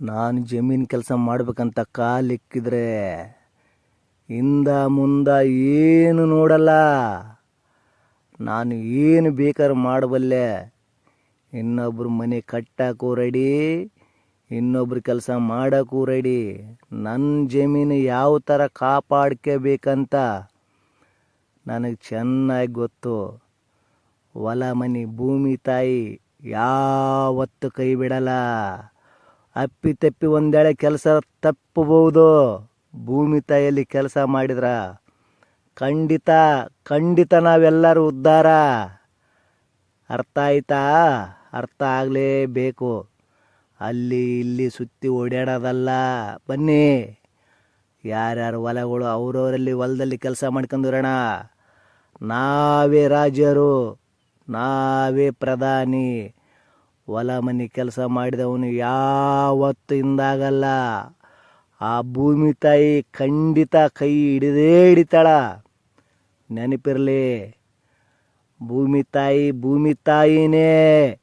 ನಾನು ಜಮೀನು ಕೆಲಸ ಮಾಡ್ಬೇಕಂತ ಕಾಲಿಕ್ಕಿದ್ರೆ ಹಿಂದ ಮುಂದ ಏನು ನೋಡಲ್ಲ. ನಾನು ಏನು ಬೇಕಾದ್ರೂ ಮಾಡಬಲ್ಲೆ. ಇನ್ನೊಬ್ರು ಮನೆ ಕಟ್ಟಕ್ಕೂ ರೆಡಿ, ಇನ್ನೊಬ್ರು ಕೆಲಸ ಮಾಡೋಕ್ಕೂ ರೆಡಿ. ನನ್ನ ಜಮೀನು ಯಾವ ಥರ ಕಾಪಾಡ್ಕೋಬೇಕಂತ ನನಗೆ ಚೆನ್ನಾಗಿ ಗೊತ್ತು. ಹೊಲ ಮನೆ ಭೂಮಿ ತಾಯಿ ಯಾವತ್ತು ಕೈ ಬಿಡಲ್ಲ. ಅಪ್ಪಿತಪ್ಪಿ ಒಂದೇಳೆ ಕೆಲಸ ತಪ್ಪಬಹುದು, ಭೂಮಿ ತಾಯಿಯಲ್ಲಿ ಕೆಲಸ ಮಾಡಿದ್ರ ಖಂಡಿತ ಖಂಡಿತ ನಾವೆಲ್ಲರೂ ಉದ್ಧಾರ. ಅರ್ಥ ಆಯ್ತಾ? ಅರ್ಥ ಆಗಲೇಬೇಕು. ಅಲ್ಲಿ ಇಲ್ಲಿ ಸುತ್ತಿ ಓಡಾಡೋದಲ್ಲ. ಬನ್ನಿ, ಯಾರ್ಯಾರು ಹೊಲಗಳು ಅವರವರಲ್ಲಿ ಹೊಲದಲ್ಲಿ ಕೆಲಸ ಮಾಡ್ಕೊಂಡಿರೋಣ. ನಾವೇ ರಾಜ್ಯರು, ನಾವೇ ಪ್ರಧಾನಿ. ಹೊಲ ಮನೆ ಕೆಲಸ ಮಾಡಿದವನು ಯಾವತ್ತೂ ಹಿಂದಾಗಲ್ಲ. ಆ ಭೂಮಿ ತಾಯಿ ಖಂಡಿತ ಕೈ ಹಿಡಿದೇ ಹಿಡಿತಾಳ. ನೆನಪಿರಲಿ, ಭೂಮಿ ತಾಯಿನೇ.